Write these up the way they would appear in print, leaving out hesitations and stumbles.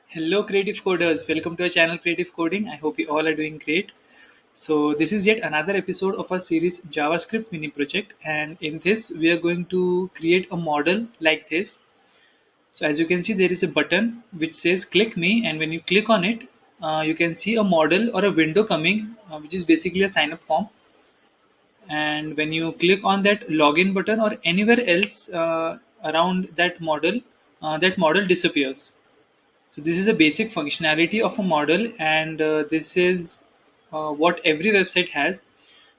Hello, creative coders. Welcome to our channel, Creative Coding. I hope you all are doing great. So, this is yet another episode of our series JavaScript mini project. And in this, we are going to create a model like this. So, as you can see, there is a button which says click me. And when you click on it, you can see a model or a window coming, which is basically a sign up form. And when you click on that login button or anywhere else around that model disappears. So this is a basic functionality of a model, and this is what every website has.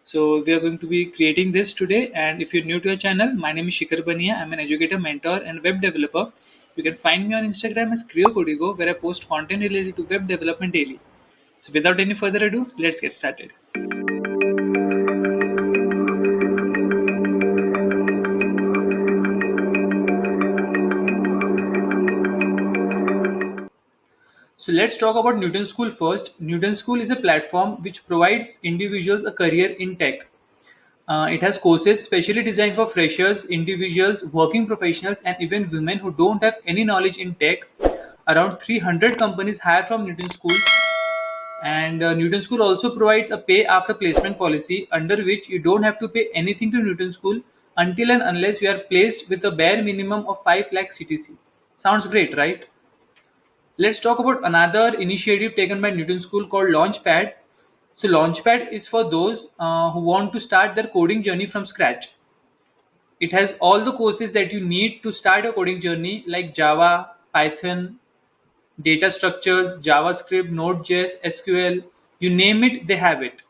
So we are going to be creating this today. And if you're new to our channel, my name is Shikhar Bania. I'm an educator, mentor, and web developer. You can find me on Instagram as CreoCodigo, where I post content related to web development daily. So without any further ado, let's get started. So let's talk about Newton School first. Newton School is a platform which provides individuals a career in tech. It has courses specially designed for freshers, individuals, working professionals, and even women who don't have any knowledge in tech. Around 300 companies hire from Newton School, and Newton School also provides a pay after placement policy under which you don't have to pay anything to Newton School until and unless you are placed with a bare minimum of 5 lakh CTC. Sounds great, right? Let's talk about another initiative taken by Newton School called Launchpad. So, Launchpad is for those who want to start their coding journey from scratch. It has all the courses that you need to start a coding journey like Java, Python, data structures, JavaScript, Node.js, SQL, you name it, they have it.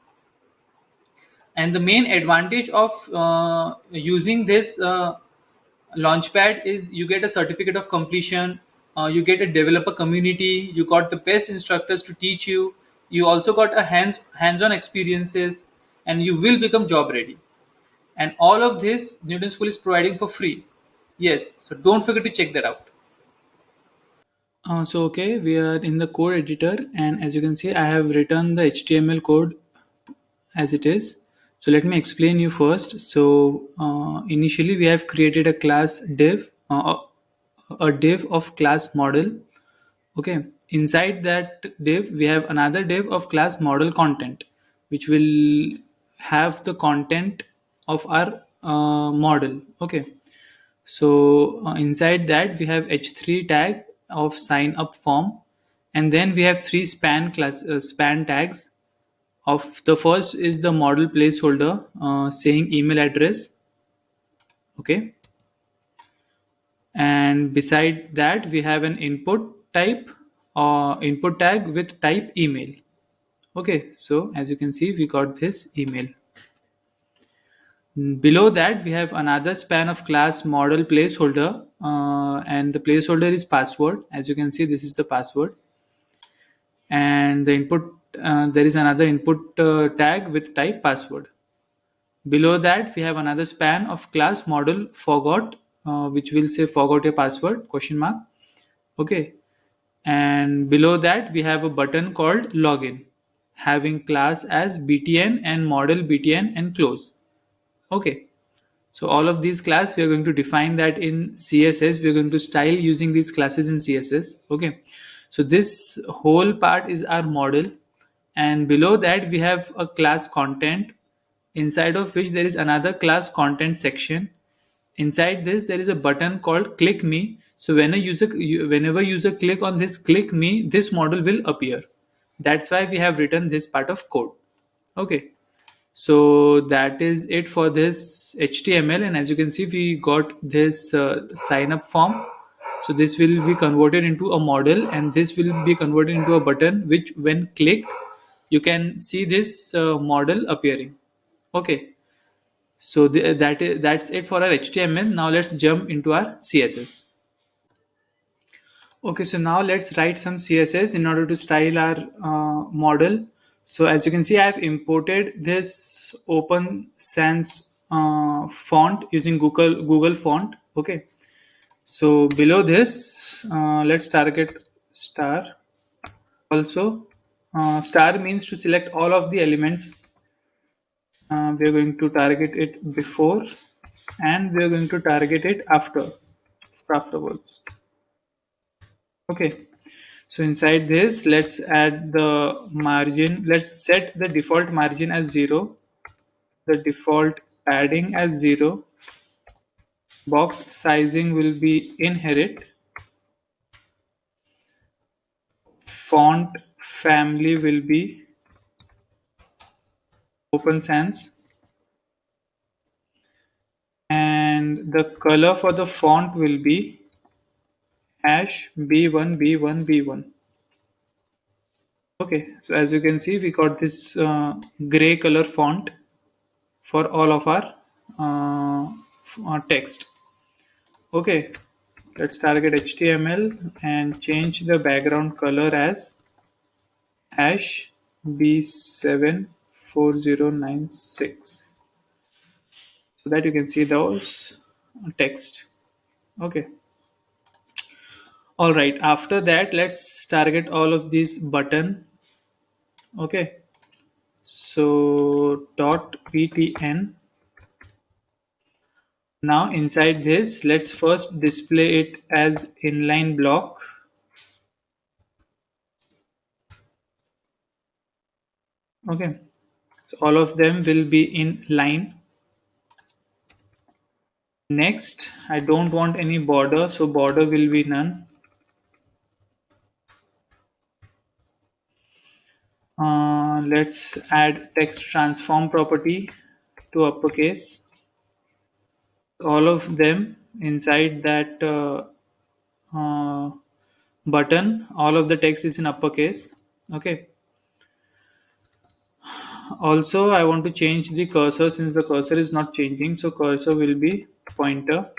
And the main advantage of using this Launchpad is you get a certificate of completion, you get a developer community, you got the best instructors to teach you, you also got a hands-on experiences, and you will become job ready. And all of this Newton School is providing for free. Yes, so don't forget to check that out. So we are in the code editor, and as you can see, I have written the HTML code as it is. So let me explain you first. So initially we have created a class div, a div of class model. Okay, inside that div we have another div of class model content, which will have the content of our model. Okay, so inside that we have h3 tag of sign up form, and then we have three span tags. Of the first is the model placeholder saying email address. Okay, and beside that we have an input tag with type email. Okay, so as you can see, we got this email. Below that we have another span of class model placeholder, and the placeholder is password. As you can see, this is the password, and the input, there is another input tag with type password. Below that we have another span of class model forgot, which will say forgot your password question mark. Okay, and below that we have a button called login, having class as btn and model btn and close. Okay, so all of these class we are going to define that in CSS. We are going to style using these classes in CSS. Okay, so this whole part is our model, and below that we have a class content, inside of which there is another class content section. Inside this there is a button called click me. So whenever user click on this click me, this model will appear. That's why we have written this part of code. Okay, so that is it for this HTML, and as you can see we got this sign up form. So this will be converted into a model, and this will be converted into a button which when clicked you can see this model appearing. Okay, so that's it for our HTML. Now let's jump into our CSS. Okay, so now let's write some CSS in order to style our model. So as you can see, I have imported this Open Sans font using Google font. Okay, so below this, let's target star. Also, star means to select all of the elements. We are going to target it before, and we are going to target it afterwards. Okay, So inside this, let's add the margin. Let's set the default margin as 0, the default padding as 0, box sizing will be inherit, font family will be open sans, and the color for the font will be hash b1 b1 b1. Okay, so as you can see, we got this gray color font for all of our text. Okay, let's target HTML and change the background color as hash b74096 so that you can see those text. Okay, all right, after that let's target all of these button. Okay, so dot btn. Now inside this, let's first display it as inline block. Okay, so all of them will be in line. Next, I don't want any border, so border will be none. Let's add text transform property to uppercase. All of them inside that button, all of the text is in uppercase. Okay. Also, I want to change the cursor since the cursor is not changing, so cursor will be pointer.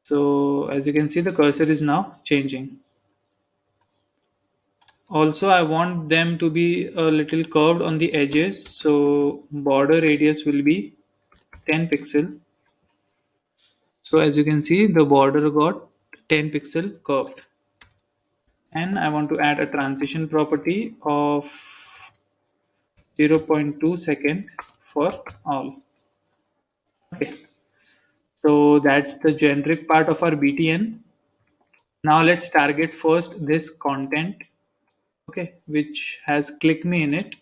So as you can see, the cursor is now changing. Also, I want them to be a little curved on the edges, so border radius will be 10 pixel. So as you can see, the border got 10 pixel curved. And I want to add a transition property of 0.2 second for all. Okay, so that's the generic part of our BTN. Now let's target first this content, okay, which has click me in it.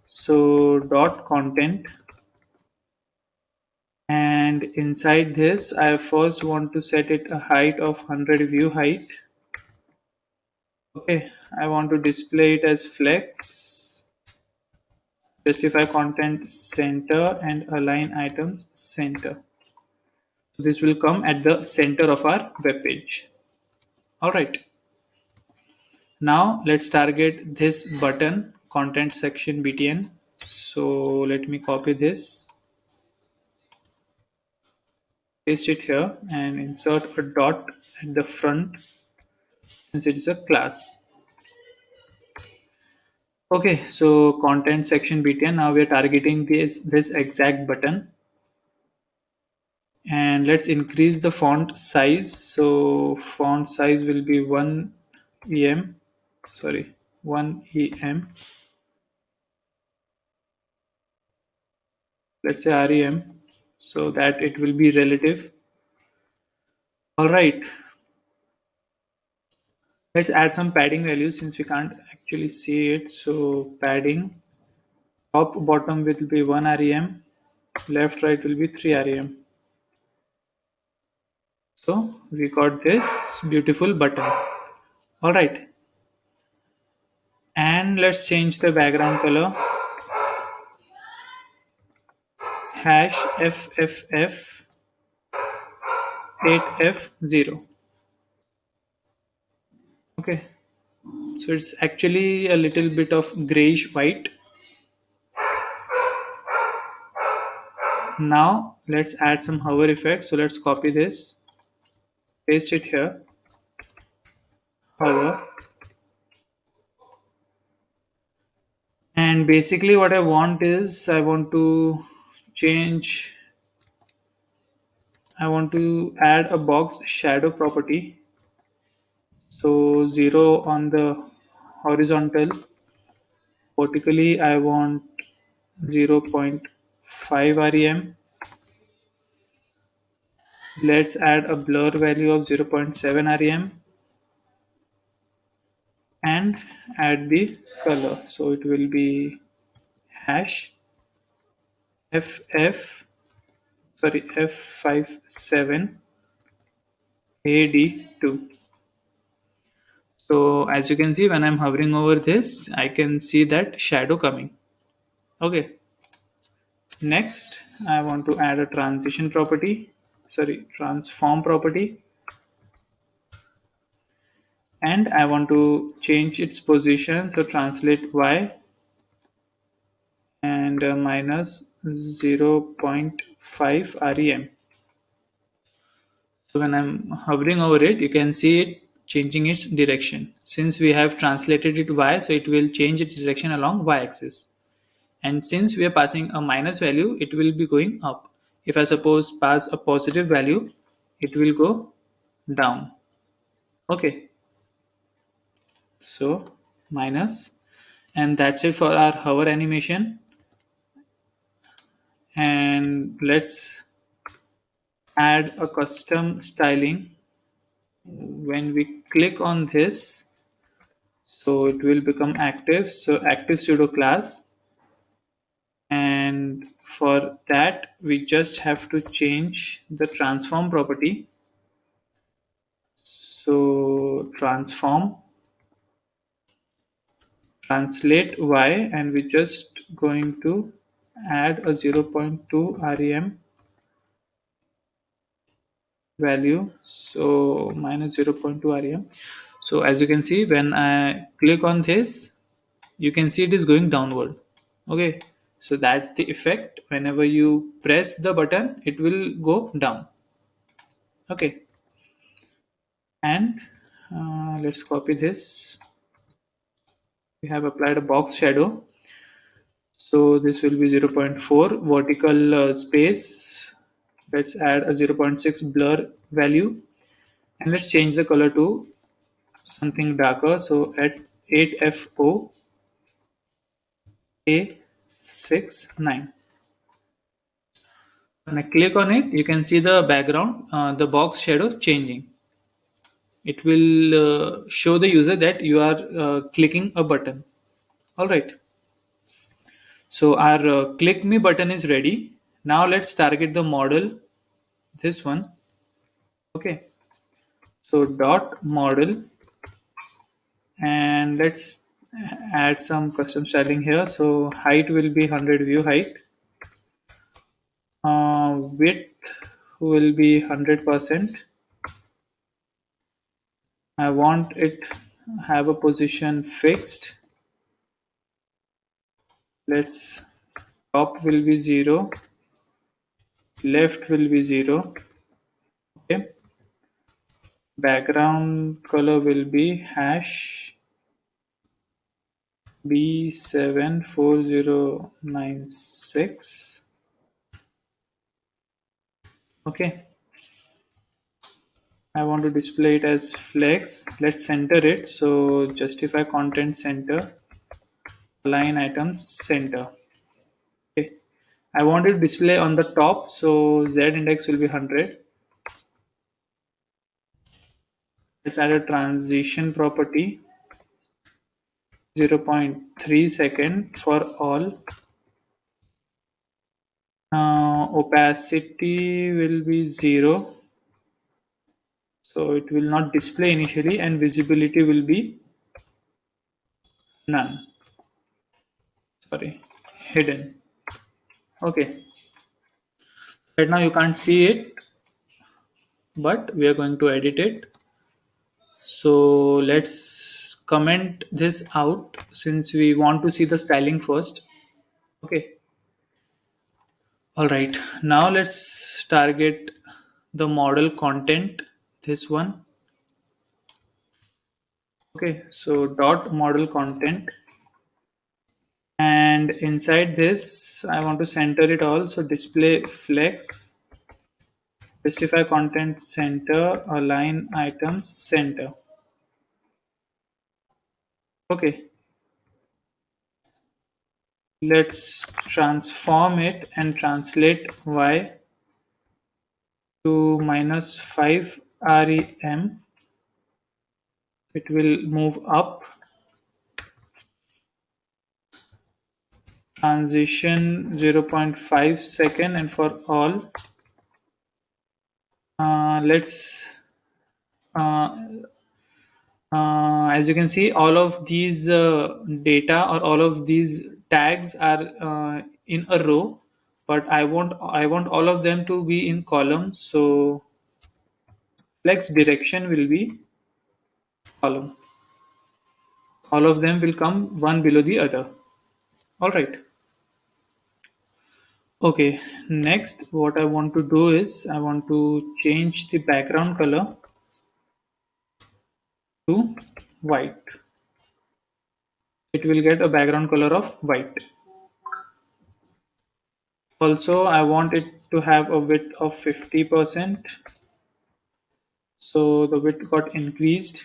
So dot content, and inside this I first want to set it a height of 100 view height. Okay, I want to display it as flex, justify content center and align items center. So this will come at the center of our web page. All right, now let's target this button content section BTN. So let me copy this, paste it here and insert a dot at the front since it is a class. Okay, so content section BTN. Now we are targeting this exact button, and let's increase the font size. So font size will be 1 em, sorry, 1 em. Let's say rem, so that it will be relative. All right. Let's add some padding values since we can't actually see it. So padding, top bottom will be 1 rem, left right will be 3 rem. So we got this beautiful button. All right. And let's change the background color. Hash FFF8F0. Okay. So it's actually a little bit of grayish white. Now let's add some hover effect. So let's copy this, paste it here, hover. And basically what I want is I want to add a box shadow property. So 0 on the horizontal, vertically I want 0.5 rem. Let's add a blur value of 0.7 rem. and add the color. So it will be hash F57AD2. So as you can see, when I'm hovering over this, I can see that shadow coming. Okay. Next, I want to add a transform property, and I want to change its position. So translate y and minus 0.5 rem. So when I'm hovering over it, you can see it changing its direction. Since we have translated it y, so it will change its direction along y-axis. And since we are passing a minus value, it will be going up. If I suppose pass a positive value, it will go down. Okay, so minus, and that's it for our hover animation. And let's add a custom styling. When we click on this, so it will become active. So active pseudo class, and for that we just have to change the transform property. So transform translate y, and we're just going to add a 0.2 rem value, so minus 0.2 rem. So as you can see, when I click on this, you can see it is going downward. Okay, so that's the effect. Whenever you press the button, it will go down. Okay, and let's copy this. We have applied a box shadow, so this will be 0.4 vertical space. Let's add a 0.6 blur value, and let's change the color to something darker. So at 8FO A69. When I click on it, you can see the background, the box shadow changing. It will show the user that you are clicking a button. All right. So our click me button is ready. Now let's target the model, this one. Okay. So dot model, and let's add some custom styling here. So height will be 100 view height. Width will be 100%. I want it have a position fixed. Let's top will be 0, left will be 0. Okay. Background color will be hash B74096. Okay. I want to display it as flex. Let's center it. So justify content center, align items center. Okay. I want it to display on the top, so Z index will be 100. Let's add a transition property, 0.3 second for all. Opacity will be 0, so it will not display initially, and visibility will be none. Sorry, hidden. Okay. Right now you can't see it, but we are going to edit it. So let's comment this out since we want to see the styling first. Okay. All right. Now let's target the model content, this one. Okay. So dot model content, and inside this I want to center it all. So display flex, justify content center, align items center. Okay. Let's transform it and translate y to minus 5 rem. It will move up. transition 0.5 second, and for all let's uh, as you can see, all of these data or all of these tags are in a row, but I want all of them to be in columns. So flex direction will be column. All of them will come one below the other. All right. Okay. Next, what I want to do is I want to change the background color to white. It will get a background color of white. Also, I want it to have a width of 50%. So the width got increased.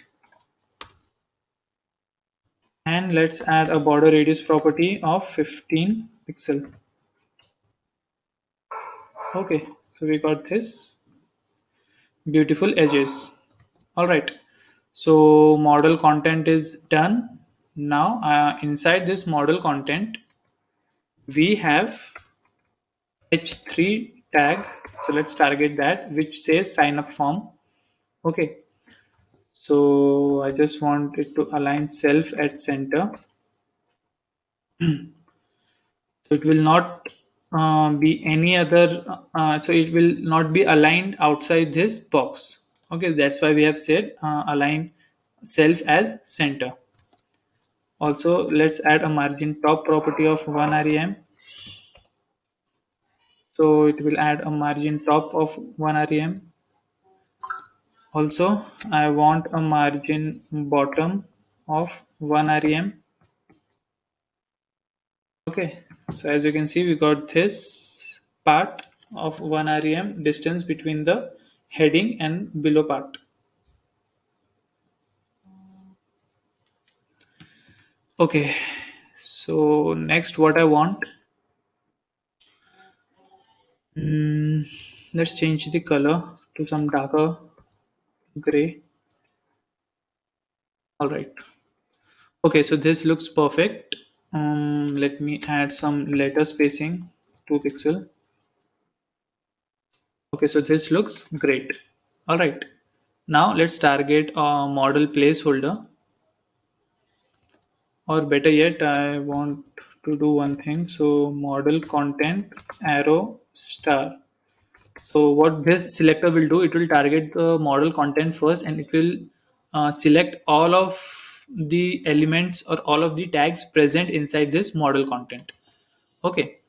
And let's add a border radius property of 15 pixel. Okay, so we got this beautiful edges. All right, so model content is done. Now inside this model content, we have h3 tag. So let's target that, which says sign up form. Okay, so I just want it to align self at center. So it will not be any other, so it will not be aligned outside this box. Okay, that's why we have said align self as center. Also, let's add a margin top property of 1 rem. So it will add a margin top of 1 rem. Also, I want a margin bottom of 1 rem. Okay, so as you can see, we got this part of 1 rem distance between the heading and below part. Okay, so next what I want, let's change the color to some darker gray. All right. Okay, so this looks perfect. Let me add some letter spacing, 2 pixel. Okay, so this looks great. All right. Now let's target a model placeholder, or better yet, I want to do one thing. So model content arrow star. So what this selector will do, it will target the model content first, and it will select all of the elements or all of the tags present inside this model content. Okay,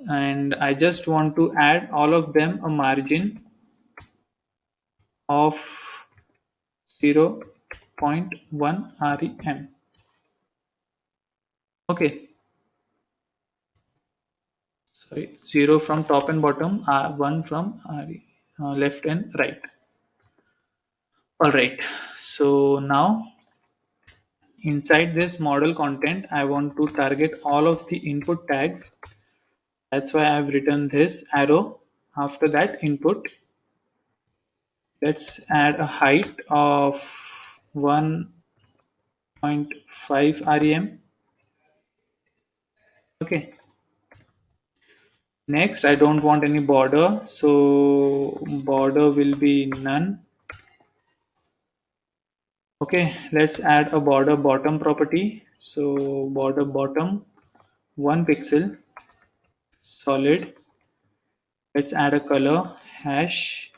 and I just want to add all of them a margin of 0.1 rem. Okay, sorry, 0 from top and bottom, 1 from left and right. All right, so now inside this model content, I want to target all of the input tags. That's why I've written this arrow after that input. Let's add a height of 1.5 rem. Okay. Next, I don't want any border, so border will be none. Okay, let's add a border bottom property. So border bottom 1 pixel solid. Let's add a color hash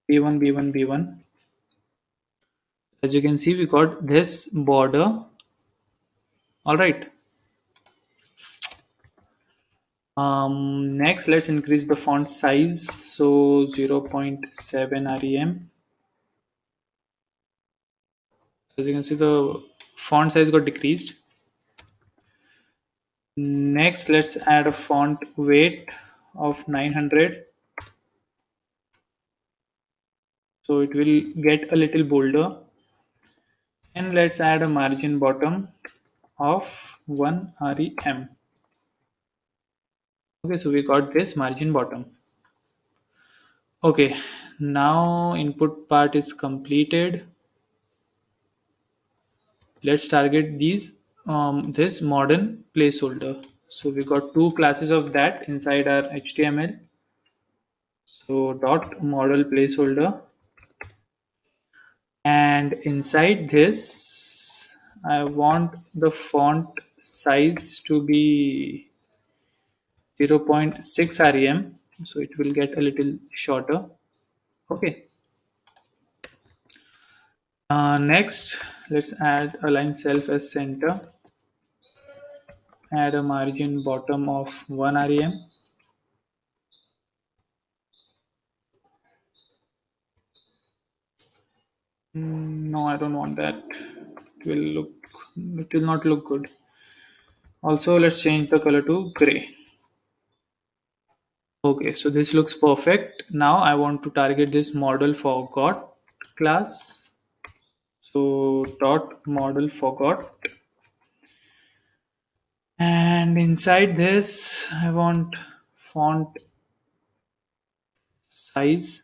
b1 b1 b1. As you can see, we got this border. All right. Next, let's increase the font size. So 0.7 rem. As you can see, the font size got decreased. Next, let's add a font weight of 900. So it will get a little bolder. And let's add a margin bottom of 1 rem. Okay, so we got this margin bottom. Okay, now input part is completed. Let's target these this modern placeholder. So we got two classes of that inside our HTML. So dot model placeholder, and inside this I want the font size to be 0.6 rem, so it will get a little shorter. Okay. Next, let's add align self as center. Add a margin bottom of 1 rem. No, I don't want that. It will not look good. Also, let's change the color to gray. Okay, so this looks perfect. Now I want to target this model forgot class. So dot model forgot, and inside this I want font size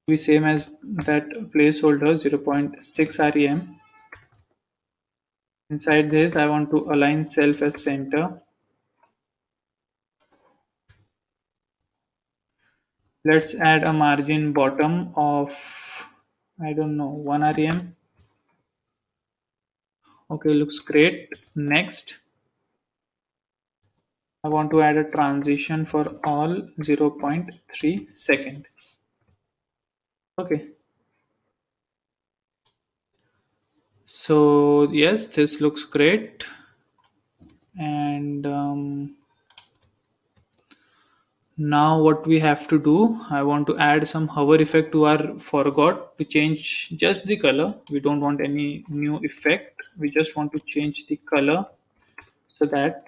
to be same as that placeholder 0.6 rem. Inside this I want to align self as center. Let's add a margin bottom of, I don't know, 1 rem. Okay, looks great. Next, I want to add a transition for all 0.3 second. Okay. So yes, this looks great. And now what we have to do, I want to add some hover effect to our forgot to change just the color. We don't want any new effect. We just want to change the color so that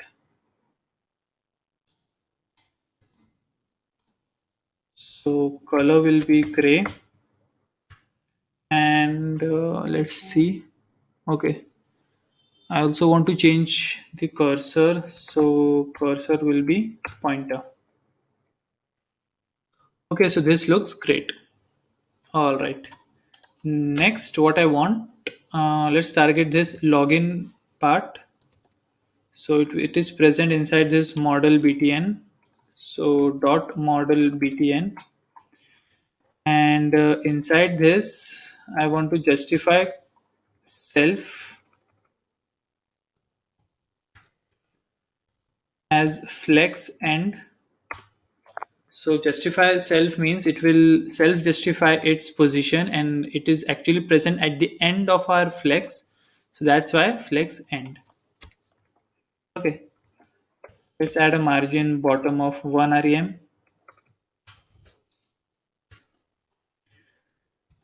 color will be gray. And let's see. Okay, I also want to change the cursor, so cursor will be pointer. Okay, so this looks great. All right, next what I want, let's target this login part. So it is present inside this model btn. So dot model btn, and inside this I want to justify self as flex end. So justify self means it will self justify its position, and it is actually present at the end of our flex. So that's why flex end. Okay, let's add a margin bottom of 1 rem.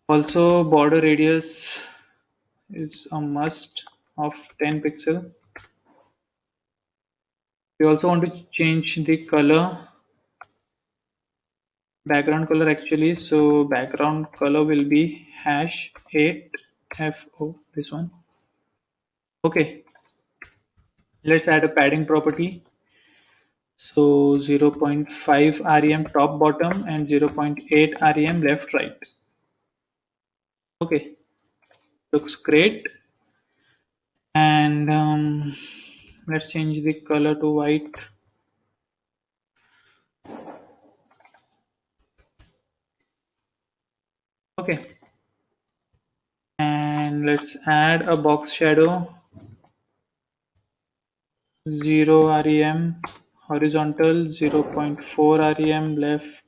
Also border radius is a must of 10 pixel. We also want to change the color, background color actually. So background color will be #8FO, this one. Okay, let's add a padding property. So 0.5 rem top bottom and 0.8 rem left right. Okay, looks great. And let's change the color to white. Okay, and let's add a box shadow. 0 rem horizontal, 0.4 rem left,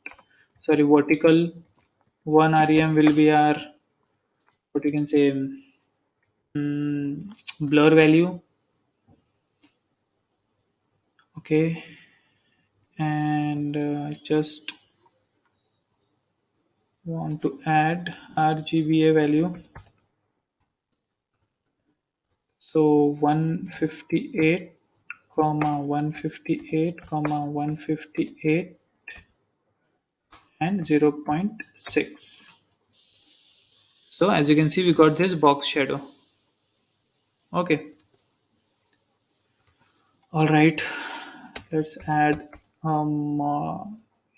sorry, vertical. 1 rem will be our, what you can say, blur value. Okay, and just want to add RGBA value. So 158 comma 158 comma 158 and 0.6. So as you can see, we got this box shadow. Okay, all right, let's add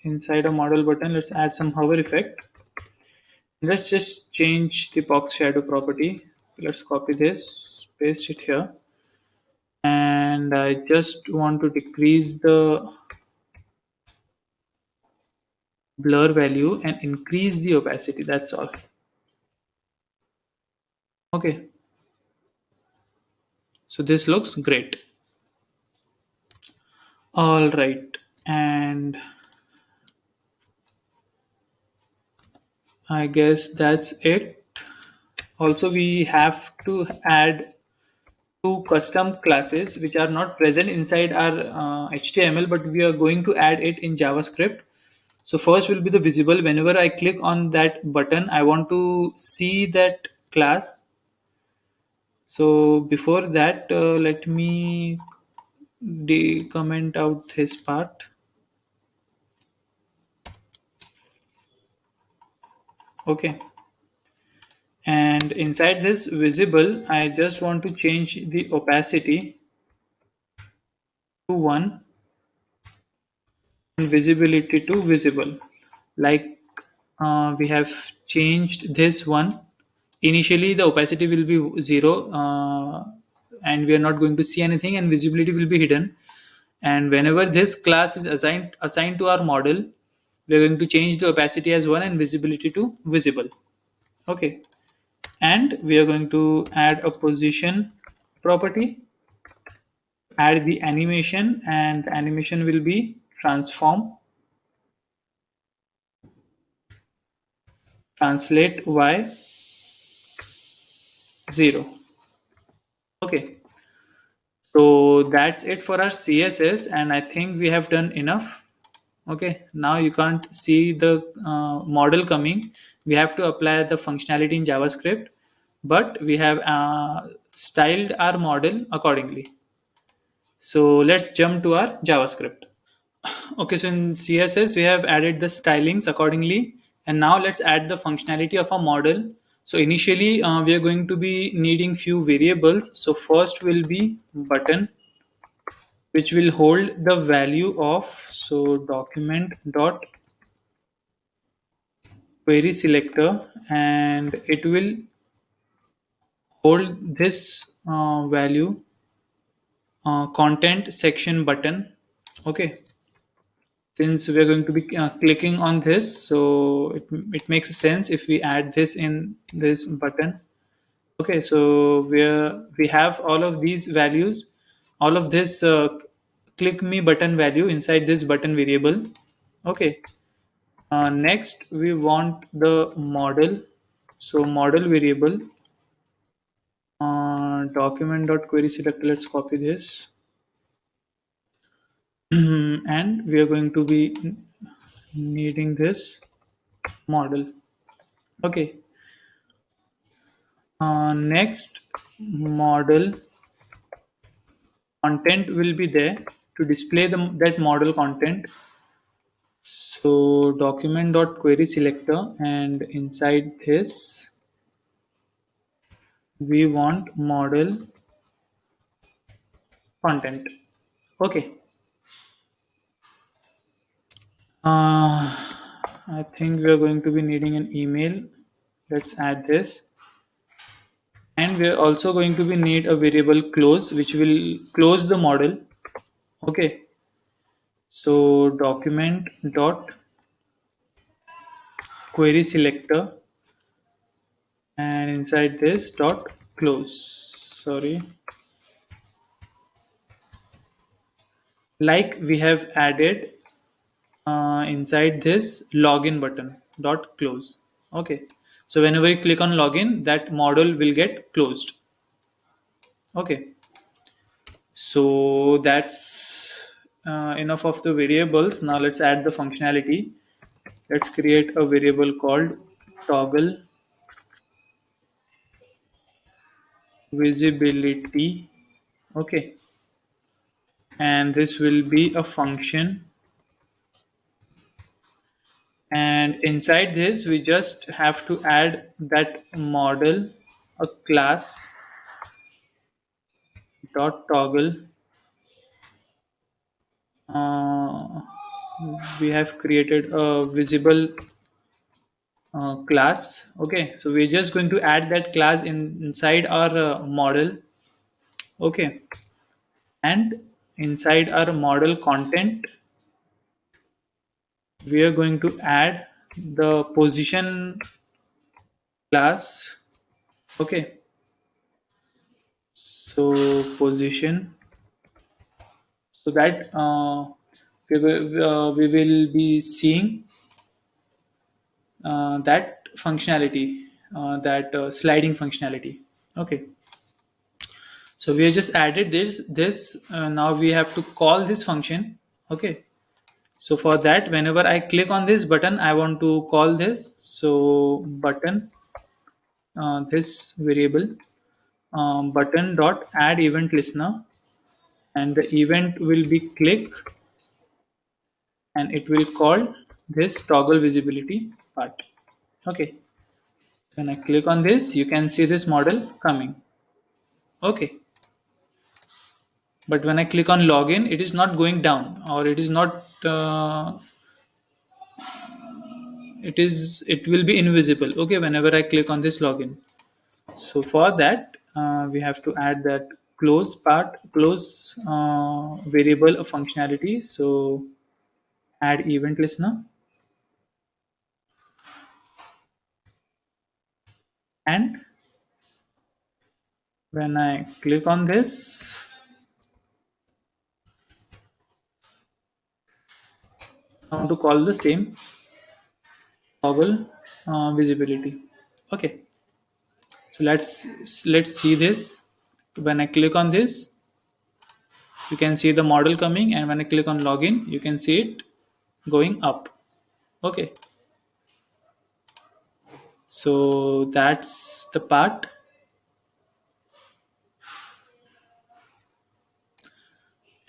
inside a model button, let's add some hover effect. Let's just change the box shadow property. Let's copy this, paste it here, and I just want to decrease the blur value and increase the opacity. That's all. Okay, so this looks great. All right, and I guess that's it. Also, we have to add two custom classes which are not present inside our HTML, but we are going to add it in JavaScript. So first will be the visible. Whenever I click on that button, I want to see that class. So before that, let me comment out this part. Okay. And inside this visible, I just want to change the opacity to 1 and visibility to visible. Like we have changed this one. Initially, the opacity will be 0 and we are not going to see anything, and visibility will be hidden. And whenever this class is assigned to our model, we are going to change the opacity as 1 and visibility to visible. Okay. And we are going to add a position property, add the animation, and the animation will be transform translate y 0. Okay, so that's it for our CSS, and I think we have done enough. Okay, now you can't see the model coming. We have to apply the functionality in JavaScript, but we have styled our model accordingly. So let's jump to our JavaScript. Okay, so in CSS, we have added the stylings accordingly. And now let's add the functionality of a model. So initially, we are going to be needing few variables. So first will be button, which will hold the value of, so document dot query selector, and it will hold this value content section button. Okay, since we are going to be clicking on this, so it makes sense if we add this in this button. Okay, so we have all of these values, all of this click me button value inside this button variable. Okay, next we want the model, so model variable document.query selector. Let's copy this and we are going to be needing this model. Okay, next model content will be there to display that model content. So document.query selector, and inside this we want model content. Okay, I think we are going to be needing an email. Let's add this, and we are also going to be need a variable close which will close the model. Okay, so document dot query selector, and inside this dot close, sorry, like we have added inside this login button dot close. Okay, so whenever you click on login, that model will get closed. Okay, so that's enough of the variables. Now let's add the functionality. Let's create a variable called toggle visibility. Okay, and this will be a function, and inside this we just have to add that model a class dot toggle. We have created a visible class. Okay, so we're just going to add that class inside our model. Okay, And inside our model content, we are going to add the position class. Okay, so position, so that we will be seeing that functionality, that sliding functionality. Okay, so we have just added this. Now we have to call this function. Okay, so for that, whenever I click on this button, I want to call this. So button, this variable, button dot add event listener, and the event will be click, and it will call this toggle visibility part. Okay, when I click on this, you can see this model coming. Okay, but when I click on login, it is not going down, or it is not it will be invisible. Okay, whenever I click on this login. So for that, we have to add that close variable of functionality. So add event listener, and when I click on this, I want to call the same toggle visibility. Okay, so let's see this. When I click on this, you can see the model coming, and when I click on login, you can see it going up. Okay, so that's the part.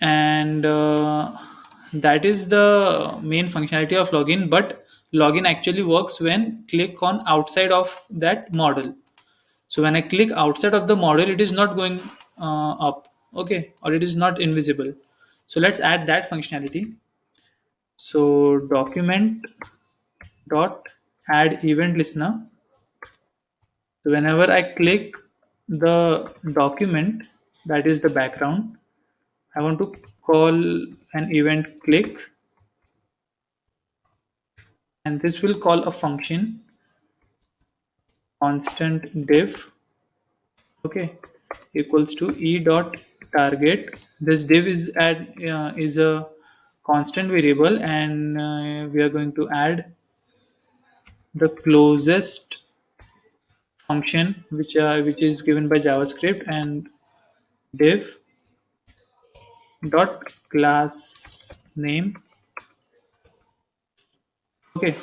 And that is the main functionality of login. But login actually works when click on outside of that model. So when I click outside of the model, it is not going up. Okay, or it is not invisible. So let's add that functionality. So document dot add event listener. So whenever I click the document, that is the background, I want to call an event click, and this will call a function constant div. Okay, equals to e dot target. This div is a constant variable, and we are going to add the closest function which is given by JavaScript, and div dot class name. Okay,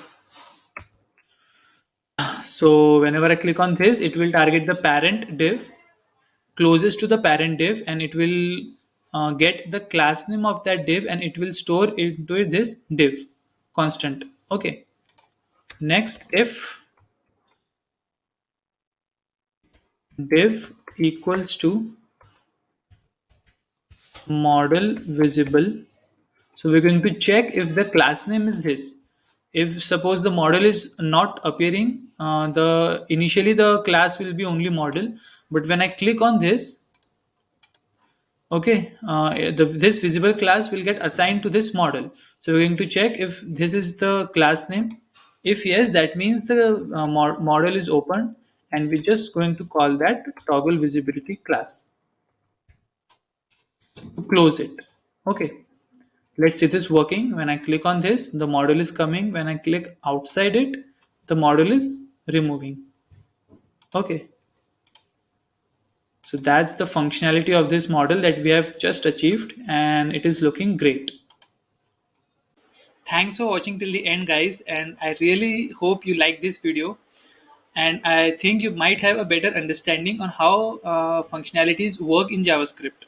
so whenever I click on this, it will target the parent div closest to the parent div, and it will get the class name of that div, and it will store into this div constant. Okay, next, if div equals to model visible, so we're going to check if the class name is this. If suppose the model is not appearing, the initially the class will be only model, but when I click on this, okay, this visible class will get assigned to this model. So we're going to check if this is the class name. If yes, that means the model is open, and we're just going to call that toggle visibility class to close it. Okay, let's see this working. When I click on this, the model is coming. When I click outside it, the model is removing. Okay, so that's the functionality of this model that we have just achieved, and it is looking great. Thanks for watching till the end, guys, and I really hope you like this video, and I think you might have a better understanding on how functionalities work in JavaScript.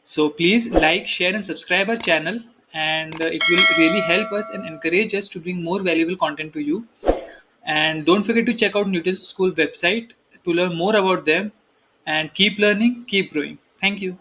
So please like, share, and subscribe our channel, and it will really help us and encourage us to bring more valuable content to you. And don't forget to check out Nutanix School website to learn more about them, and keep learning, keep growing. Thank you.